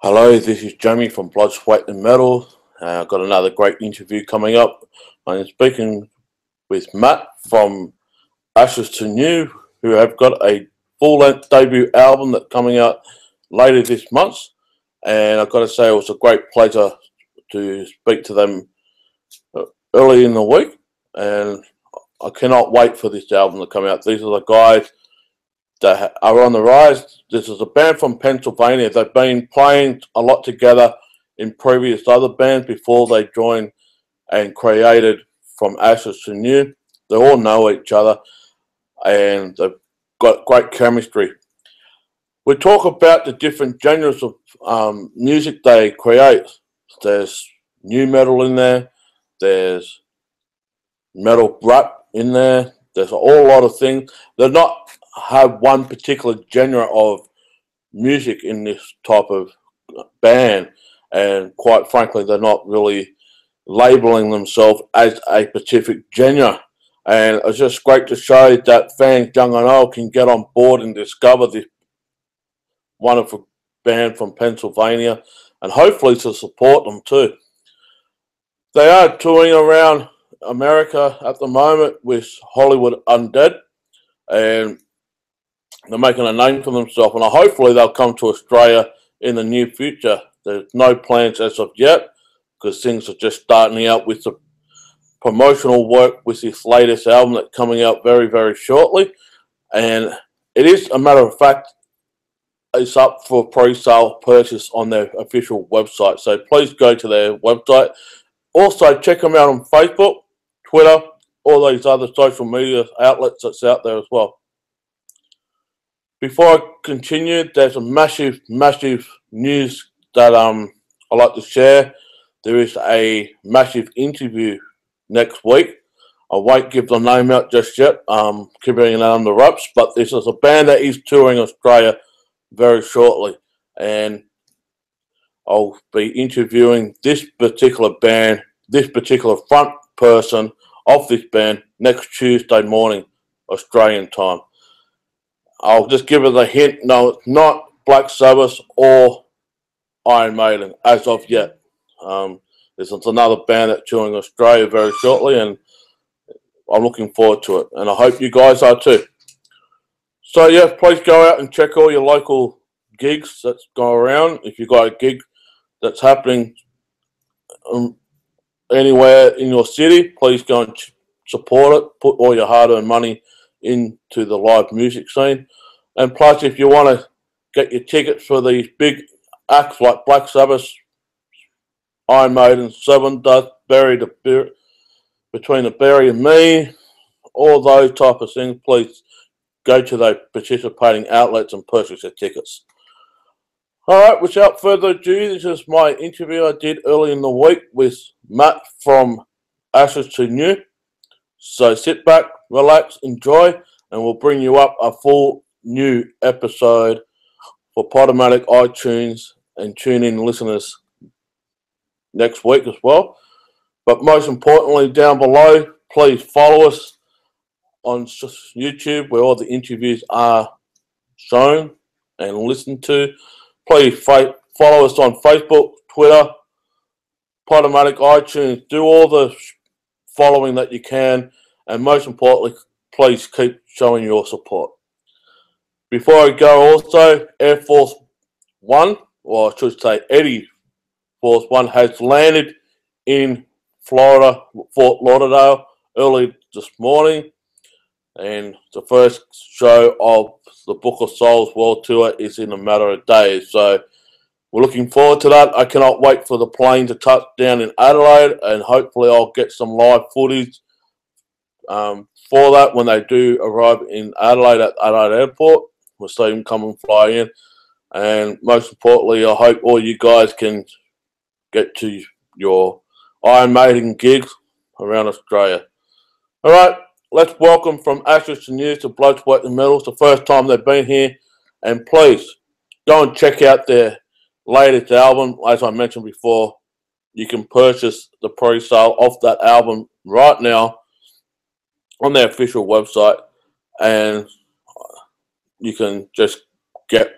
Hello, this is Jamie from Blood, Sweat and Metal. I've got another great interview coming up. I'm speaking with Matt from Ashes to New, who have got a full-length debut album that's coming out later this month. And I've got to say it was a great pleasure to speak to them early in the week. And I cannot wait for this album to come out. These are the guys that are on the rise. This is a band from Pennsylvania. They've been playing a lot together in previous other bands before they joined and created From Ashes to New. They all know each other and they've got great chemistry. We talk about the different genres of music they create. There's new metal in there. There's metal rap in there. There's a whole lot of things. They're not have one particular genre of music in this type of band, and quite frankly they're not really labeling themselves as a specific genre, and it's just great to show that fans young and old can get on board and discover this wonderful band from Pennsylvania and hopefully to support them too. They are touring around America at the moment with Hollywood Undead, and they're making a name for themselves, and hopefully they'll come to Australia in the near future. There's no plans as of yet because things are just starting out with the promotional work with this latest album that's coming out very, very shortly. And it is a matter of fact, it's up for pre-sale purchase on their official website. So please go to their website. Also, check them out on Facebook, Twitter, all these other social media outlets that's out there as well. Before I continue, there's a massive news that I'd like to share. There is a massive interview next week. I won't give the name out just yet. Keeping it under wraps, but this is a band that is touring Australia very shortly, and I'll be interviewing this particular band, this particular front person of this band next Tuesday morning, Australian time. I'll just give it a hint. No, it's not Black Sabbath or Iron Maiden as of yet. This is another band that's touring Australia very shortly, and I'm looking forward to it. And I hope you guys are too. So, yes, please go out and check all your local gigs that's going around. If you've got a gig that's happening anywhere in your city, please go and support it. Put all your hard-earned money into the live music scene. And plus, if you want to get your tickets for these big acts like Black Sabbath, Iron Maiden, Seven Dust, Between the Berry and Me, all those type of things, please go to those participating outlets and purchase your tickets. Alright, without further ado, this is my interview I did early in the week with Matt from Ashes to New. So sit back, relax, enjoy, and we'll bring you up a full new episode for Podomatic, iTunes, and tune-in listeners next week as well. But most importantly, down below, please follow us on YouTube where all the interviews are shown and listened to. Please follow us on Facebook, Twitter, Podomatic, iTunes. Do all the following that you can, and most importantly, please keep showing your support. Before I go, also, Air Force One, or I should say Eddie Force One, has landed in Florida, Fort Lauderdale, early this morning, and the first show of the Book of Souls World Tour is in a matter of days, so we're looking forward to that. I cannot wait for the plane to touch down in Adelaide, and hopefully I'll get some live footage for that when they do arrive in Adelaide at Adelaide Airport. We'll see them come and fly in. And most importantly, I hope all you guys can get to your Iron Maiden gigs around Australia. Alright, let's welcome From Ashes to New to Blood, Sweat and Metal. It's the first time they've been here. And please, go and check out their latest album. As I mentioned before, you can purchase the pre-sale of that album right now on their official website, and you can just get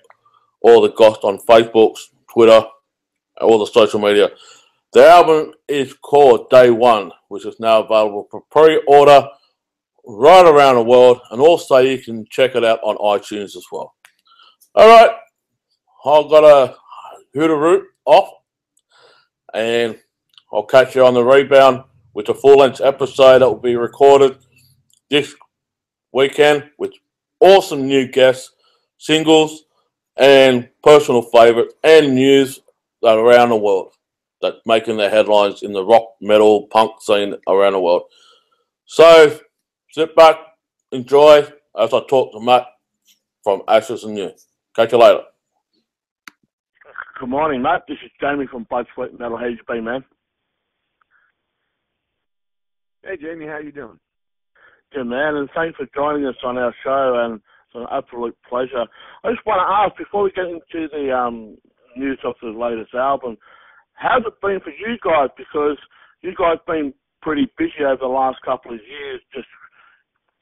all the goss on Facebook, Twitter, all the social media. The album is called Day One, which is now available for pre-order right around the world, and also you can check it out on iTunes as well. All right, I've got a hootaroo off, and I'll catch you on the rebound with a full-length episode that will be recorded this weekend with awesome new guests, singles, and personal favourites and news that are around the world that making their headlines in the rock, metal, punk scene around the world. So sit back, enjoy as I talk to Matt from Ashes and New. Catch you later. Good morning, Matt. This is Jamie from Blood, Sweat, and Metal. How you been, man? Hey, Jamie. How you doing? Good, man, and thanks for joining us on our show, and it's an absolute pleasure. I just want to ask, before we get into the news of the latest album, how's it been for you guys? Because you guys have been pretty busy over the last couple of years just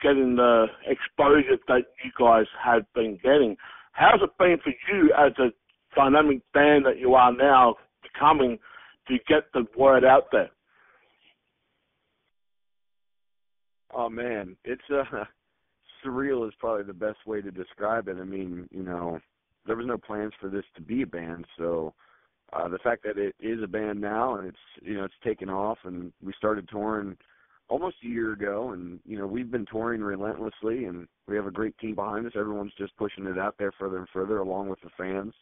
getting the exposure that you guys have been getting. How's it been for you as a dynamic band that you are now becoming to get the word out there? Oh, man, it's surreal is probably the best way to describe it. I mean, you know, there was no plans for this to be a band, so the fact that it is a band now and it's taken off, and we started touring almost a year ago, and we've been touring relentlessly, and we have a great team behind us. Everyone's just pushing it out there further and further, along with the fans,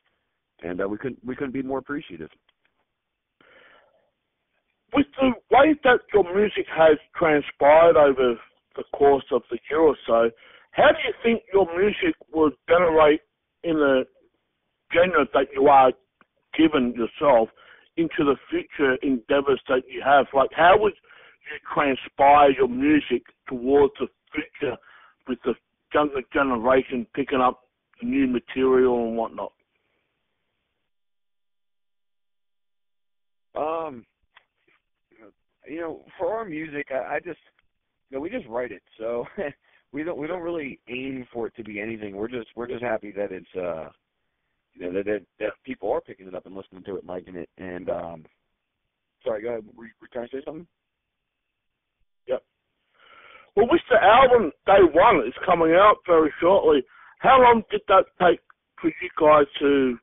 and we couldn't be more appreciative. With the way that your music has transpired over the course of the year or so, how do you think your music will generate in the genre that you are given yourself into the future endeavours that you have? Like, how would you transpire your music towards the future with the younger generation picking up new material and whatnot? For our music, I just, we just write it. So we don't really aim for it to be anything. We're just happy that it's, that people are picking it up and listening to it, liking it. And sorry, go ahead. Were you trying to say something? Yep. Well, with the album Day One is coming out very shortly, how long did that take for you guys to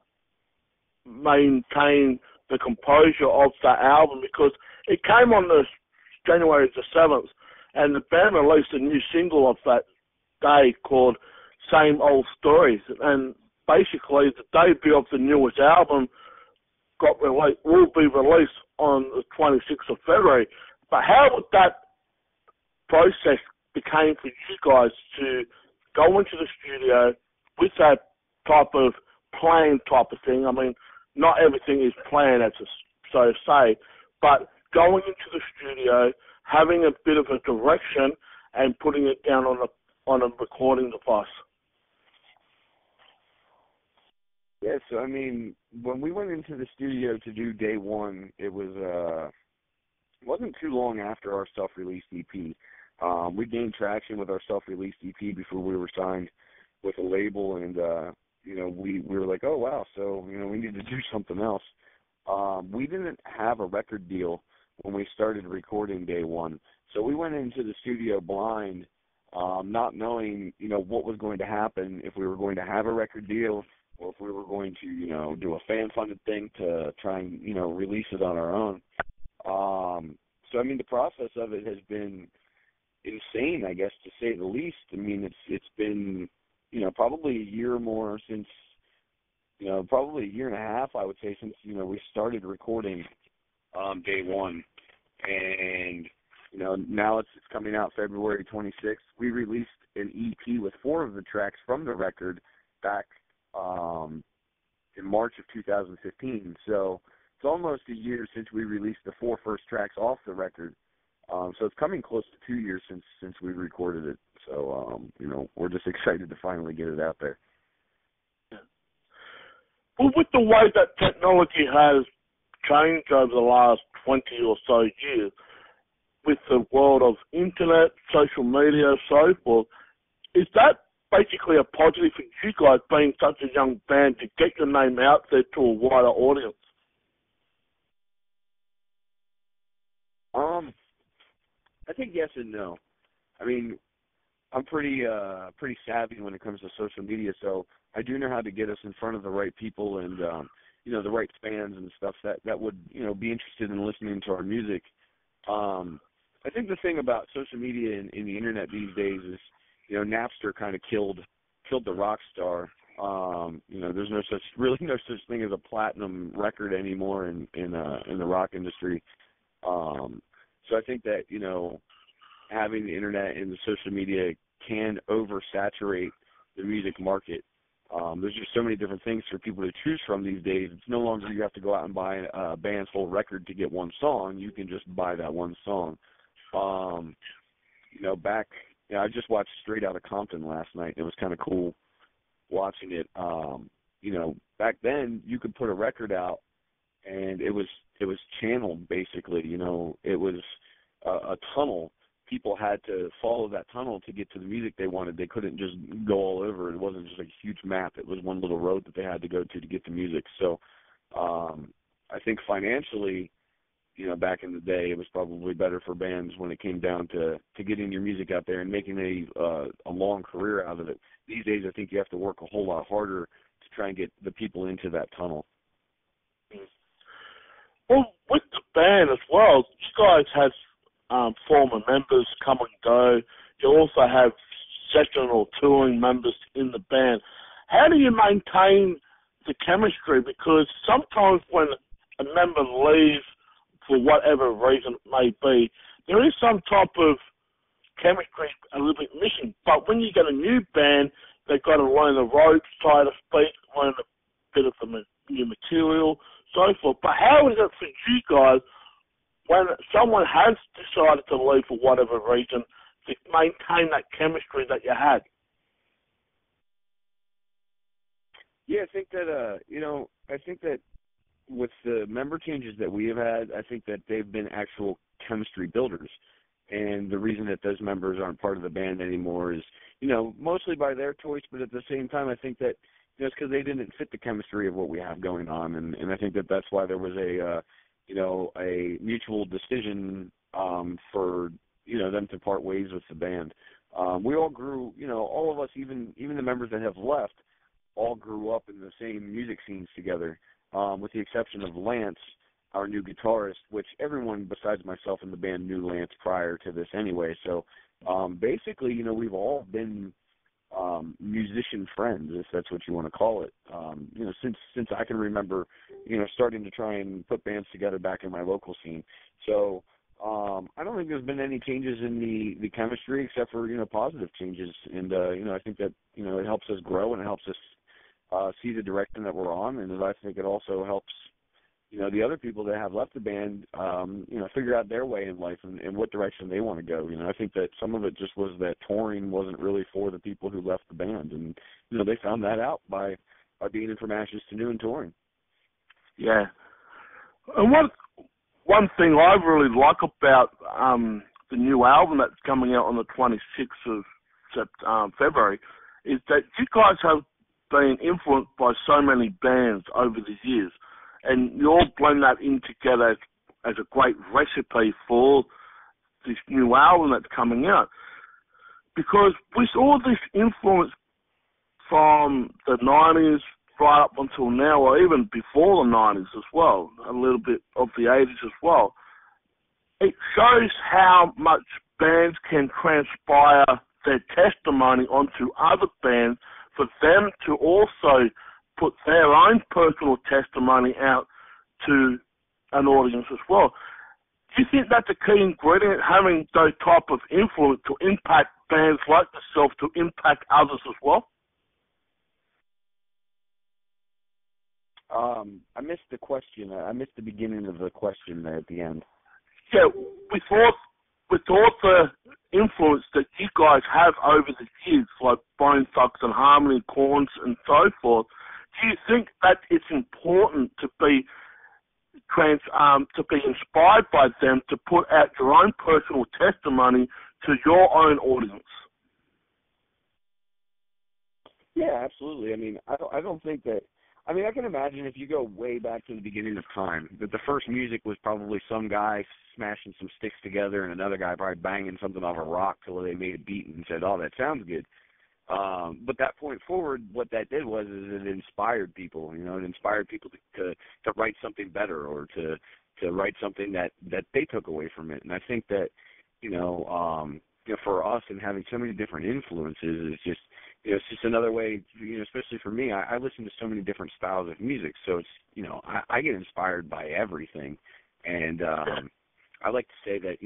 maintain the composure of that album? Because it came on the January the 7th, and the band released a new single of that day called Same Old Stories. And basically, the debut of the newest album will be released on the 26th of February. But how would that process became for you guys to go into the studio with that type of plan type of thing? I mean, not everything is planned, so to say, but going into the studio, having a bit of a direction and putting it down on a recording device. Yeah, so I mean, when we went into the studio to do Day One, it wasn't too long after our self-released EP. We gained traction with our self-released EP before we were signed with a label, and we were like, oh wow, so we need to do something else. We didn't have a record deal when we started recording Day One, so we went into the studio blind, not knowing what was going to happen, if we were going to have a record deal or if we were going to do a fan-funded thing to try and release it on our own. So I mean, the process of it has been insane, I guess, to say the least. I mean, it's been probably a year or more since, probably a year and a half, I would say, since we started recording Day One, and now it's coming out February 26th. We released an EP with 4 of the tracks from the record back in March of 2015. So it's almost a year since we released the 4 first tracks off the record. So it's coming close to 2 years since we recorded it. So we're just excited to finally get it out there. Well, with the way that technology has changed over the last 20 or so years, with the world of internet, social media, so forth, is that basically a positive for you guys being such a young band to get your name out there to a wider audience? I think yes and no. I mean, I'm pretty savvy when it comes to social media, so I do know how to get us in front of the right people and the right fans and stuff that would be interested in listening to our music. I think the thing about social media and the internet these days is Napster kind of killed the rock star. There's no such thing as a platinum record anymore in the rock industry. So I think that having the internet and the social media can oversaturate the music market. There's just so many different things for people to choose from these days. It's no longer you have to go out and buy a band's whole record to get one song. You can just buy that one song. I just watched Straight Outta Compton last night. It was kind of cool watching it. Back then you could put a record out and it was channeled basically. It was a tunnel. People had to follow that tunnel to get to the music they wanted. They couldn't just go all over. It wasn't just a huge map. It was one little road that they had to go to get the music. So I think financially, back in the day, it was probably better for bands when it came down to getting your music out there and making a long career out of it. These days, I think you have to work a whole lot harder to try and get the people into that tunnel. Well, with the band as well, you guys have former members come and go. You also have session or touring members in the band. How do you maintain the chemistry? Because sometimes when a member leaves for whatever reason it may be, there is some type of chemistry a little bit missing. But when you get a new band, they've got to learn the ropes, so to speak, learn a bit of the new material, so forth. But how is it for you guys when someone has decided to leave for whatever reason to maintain that chemistry that you had? Yeah, I think that with the member changes that we have had, I think that they've been actual chemistry builders. And the reason that those members aren't part of the band anymore is, mostly by their choice, but at the same time, I think that it's because they didn't fit the chemistry of what we have going on. And I think that that's why there was a mutual decision for, them to part ways with the band. We all grew, all of us, even the members that have left, all grew up in the same music scenes together, with the exception of Lance, our new guitarist, which everyone besides myself in the band knew Lance prior to this anyway. So basically, we've all been musician friends, if that's what you want to call it. Since I can remember, starting to try and put bands together back in my local scene. So I don't think there's been any changes in the chemistry except for positive changes, and I think that it helps us grow and it helps us see the direction that we're on, and I think it also helps the other people that have left the band figure out their way in life and what direction they want to go. I think that some of it just was that touring wasn't really for the people who left the band, and they found that out by being in From Ashes to New and touring. Yeah, and one thing I really like about the new album that's coming out on the 26th of February is that you guys have been influenced by so many bands over the years, and you all blend that in together as a great recipe for this new album that's coming out. Because with all this influence from the 90s right up until now, or even before the 90s as well, a little bit of the 80s as well, it shows how much bands can transpire their testimony onto other bands for them to also put their own personal testimony out to an audience as well. Do you think that's a key ingredient, having those type of influence to impact bands like yourself, to impact others as well? I missed the question. I missed the beginning of the question there at the end. Yeah, with all the influence that you guys have over the years, like Bone Thugs and Harmony, Corns and so forth, do you think that it's important to be inspired by them to put out your own personal testimony to your own audience? Yeah, absolutely. I mean, I don't think that. I mean, I can imagine if you go way back to the beginning of time, that the first music was probably some guy smashing some sticks together and another guy probably banging something off a rock till they made a beat and said, "Oh, that sounds good." But that point forward, what that did was is it inspired people. You know, it inspired people to write something better or to write something that they took away from it. And I think that for us and having so many different influences is just it's just another way. Especially for me, I listen to so many different styles of music, so it's I get inspired by everything, and I like to say that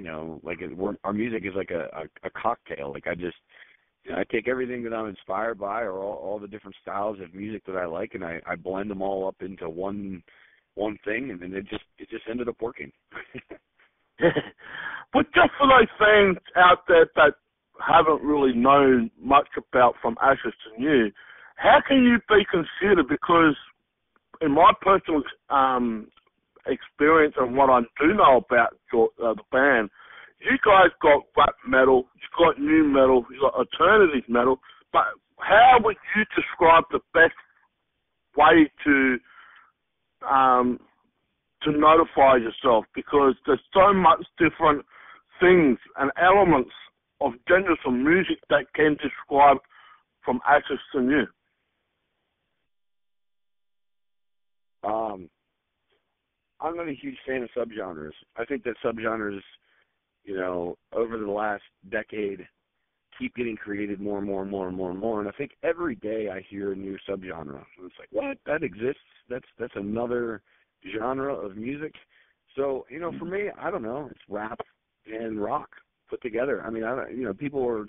our music is like a cocktail. Like I take everything that I'm inspired by, or all the different styles of music that I like, and I blend them all up into one thing, and then it just ended up working. But just for those fans out there that haven't really known much about From Ashes to New, how can you be considered? Because in my personal experience and what I do know about the band, you guys got rap metal, you got new metal, you got alternative metal, but how would you describe the best way to notify yourself? Because there's so much different things and elements of genres of music that can describe From Ashes to New. I'm not a huge fan of subgenres. I think that subgenres, over the last decade, keep getting created more and more and more and more and more. And I think every day I hear a new subgenre. And it's like, what? That exists? That's another genre of music. So, for me, I don't know. It's rap and rock put together. I mean, people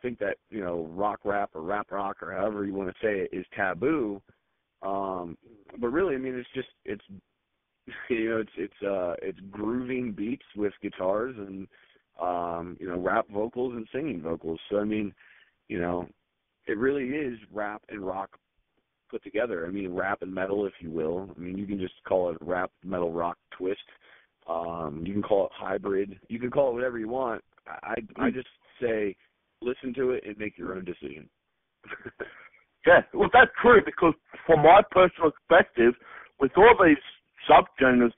think that, rock rap or rap rock or however you want to say it is taboo. But really, I mean, it's grooving beats with guitars and, rap vocals and singing vocals. So, I mean, it really is rap and rock put together. I mean, rap and metal, if you will. I mean, you can just call it rap, metal, rock twist. You can call it hybrid. You can call it whatever you want. I just say listen to it and make your own decision. Yeah, well, that's true, because from my personal perspective, with all these subgenres,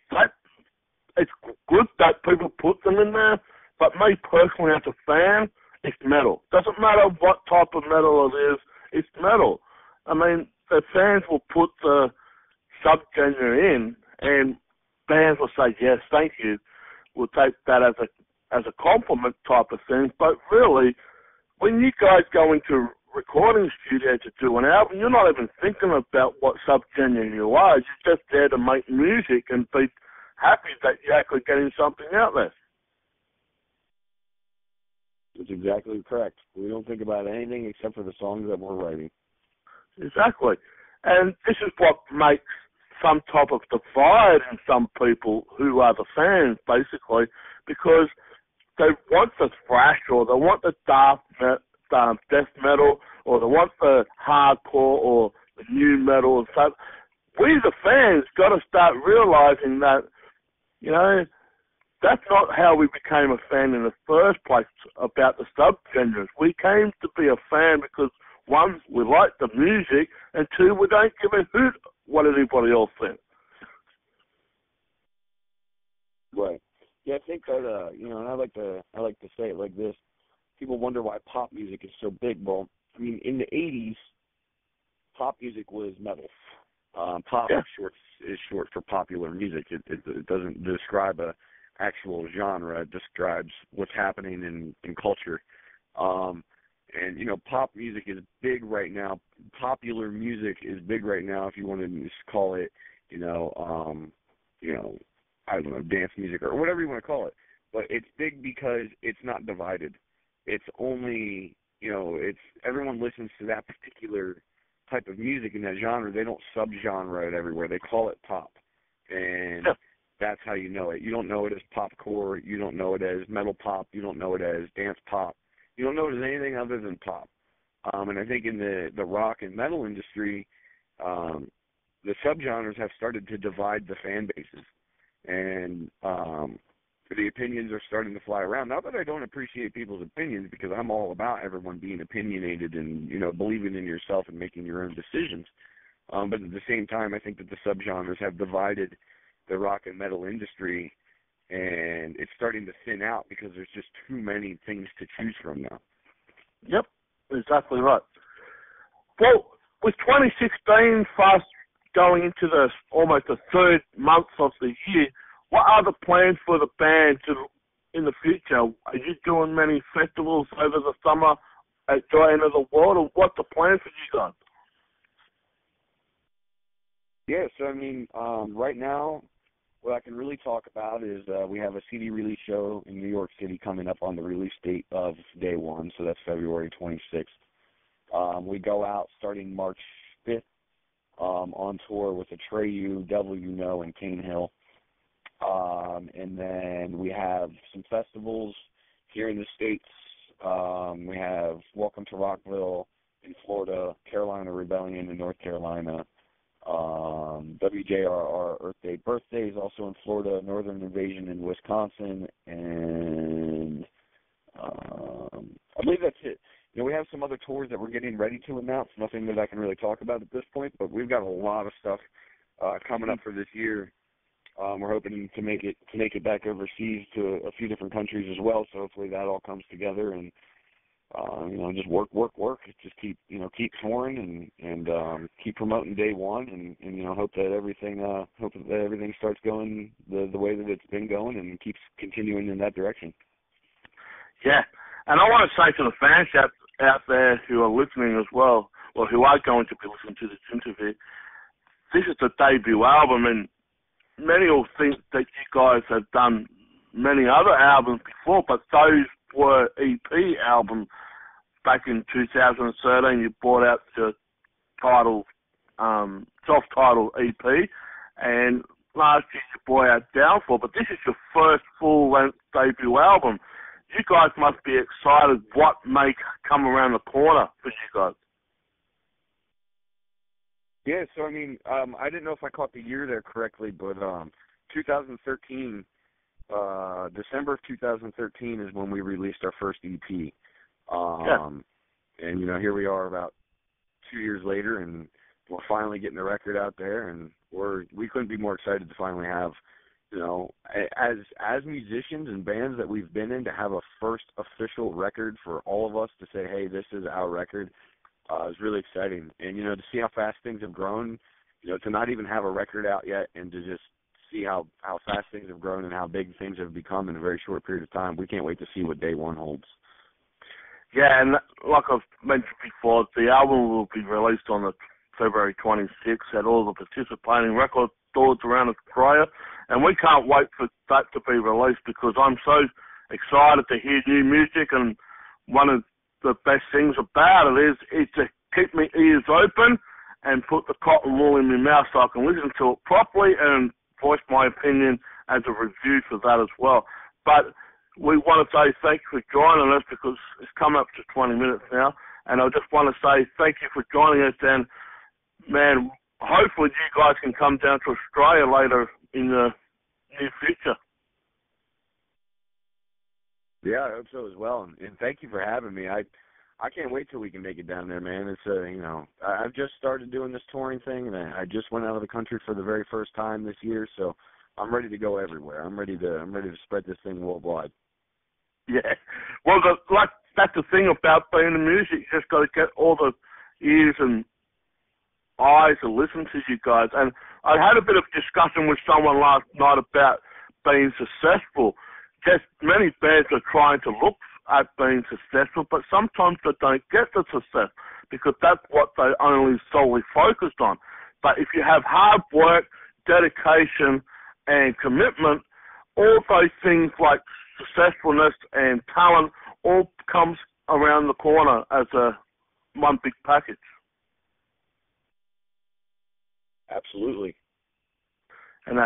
it's good that people put them in there, but me personally as a fan, it's metal. Doesn't matter what type of metal it is, it's metal. I mean, the fans will put the subgenre in, and bands will say, yes, thank you. We'll take that as a compliment type of thing. But really, when you guys go into recording studio to do an album, you're not even thinking about what subgenre you are. You're just there to make music and be happy that you're actually getting something out there. That's exactly correct. We don't think about anything except for the songs that we're writing. Exactly. And this is what makes some type of divide in some people who are the fans, basically, because they want the thrash or they want the death metal, or they want the hardcore or the new metal and stuff. We, the fans, got to start realizing that, that's not how we became a fan in the first place about the subgenres. We came to be a fan because, one, we like the music, and two, we don't give a hoot what anybody else thinks. Right. Yeah, I think that and I like to say it like this. People wonder why pop music is so big. Well, I mean, in the 80s, pop music was metal. Pop is short for popular music. It doesn't describe a actual genre. It describes what's happening in culture. And pop music is big right now. Popular music is big right now. If you want to just call it, I don't know, dance music or whatever you want to call it. But it's big because it's not divided. It's only, it's everyone listens to that particular type of music in that genre. They don't subgenre it everywhere. They call it pop. And that's how you know it. You don't know it as popcore. You don't know it as metal pop. You don't know it as dance pop. You don't know it as anything other than pop. And I think in the rock and metal industry, the subgenres have started to divide the fan bases. And the opinions are starting to fly around. Not that I don't appreciate people's opinions, because I'm all about everyone being opinionated and, believing in yourself and making your own decisions. But at the same time, I think that the subgenres have divided the rock and metal industry, and it's starting to thin out because there's just too many things to choose from now. Yep, exactly right. Well, with 2016 fast going into almost the third month of the year, what are the plans for the band in the future? Are you doing many festivals over the summer at Joy End of the World, or what's the plan for you guys? Yeah, so right now, what I can really talk about is we have a CD release show in New York City coming up on the release date of Day One, so that's February 26th. We go out starting March 5th on tour with Atreyu, Devil You Know, and Cane Hill. And then we have some festivals here in the States. We have Welcome to Rockville in Florida, Carolina Rebellion in North Carolina, WJRR Earth Day Birthdays also in Florida, Northern Invasion in Wisconsin, and I believe that's it. We have some other tours that we're getting ready to announce, nothing that I can really talk about at this point, but we've got a lot of stuff coming up for this year. We're hoping to make it back overseas to a few different countries as well, so hopefully that all comes together and just work. Just keep touring and keep promoting Day One, and hope that everything starts going the way that it's been going and keeps continuing in that direction. Yeah, and I want to say to the fans out there who are listening as well, or who are going to be listening to this interview, this is the debut album, and many will think that you guys have done many other albums before, but those were EP albums. Back in 2013, you brought out the self-titled EP, and last year you brought out Downfall, but this is your first full-length debut album. You guys must be excited what may come around the corner for you guys. Yeah, so I didn't know if I caught the year there correctly, but 2013, December of 2013 is when we released our first EP. And here we are about 2 years later, and we're finally getting the record out there, and we couldn't be more excited to finally have, as musicians and bands that we've been in, to have a first official record for all of us to say, hey, this is our record, is really exciting. And, to see how fast things have grown, to not even have a record out yet, and to just see how fast things have grown and how big things have become in a very short period of time, we can't wait to see what Day One holds. Yeah, and like I've mentioned before, the album will be released on the February 26th at all the participating record stores around Australia, and we can't wait for that to be released because I'm so excited to hear new music, and one of the best things about it is to keep my ears open and put the cotton wool in my mouth so I can listen to it properly and voice my opinion as a review for that as well. But we want to say thank you for joining us because it's come up to 20 minutes now, and I just want to say thank you for joining us, and, man, hopefully you guys can come down to Australia later in the near future. Yeah, I hope so as well, and thank you for having me. I can't wait till we can make it down there, man. It's I've just started doing this touring thing, and I just went out of the country for the very first time this year, so I'm ready to go everywhere. I'm ready to spread this thing worldwide. Yeah, well, that's the thing about being in music. You just got to get all the ears and eyes to listen to you guys. And I had a bit of discussion with someone last night about being successful. Just many bands are trying to look at being successful, but sometimes they don't get the success because that's what they only solely focused on. But if you have hard work, dedication, and commitment, all those things like successfulness and talent all comes around the corner as one big package. Absolutely. And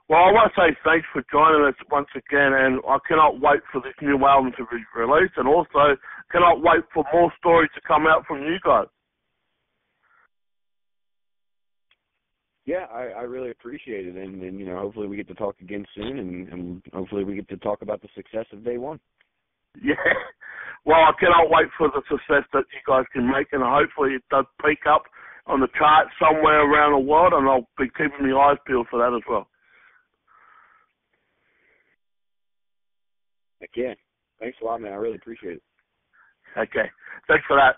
well, I want to say thanks for joining us once again, and I cannot wait for this new album to be released, and also cannot wait for more stories to come out from you guys. Yeah, I really appreciate it, and you know, hopefully we get to talk again soon, and hopefully we get to talk about the success of day one. Yeah. Well, I cannot wait for the success that you guys can make, and hopefully it does peak up on the chart somewhere around the world, and I'll be keeping my eyes peeled for that as well. Heck yeah. Thanks a lot, man. I really appreciate it. Okay. Thanks for that.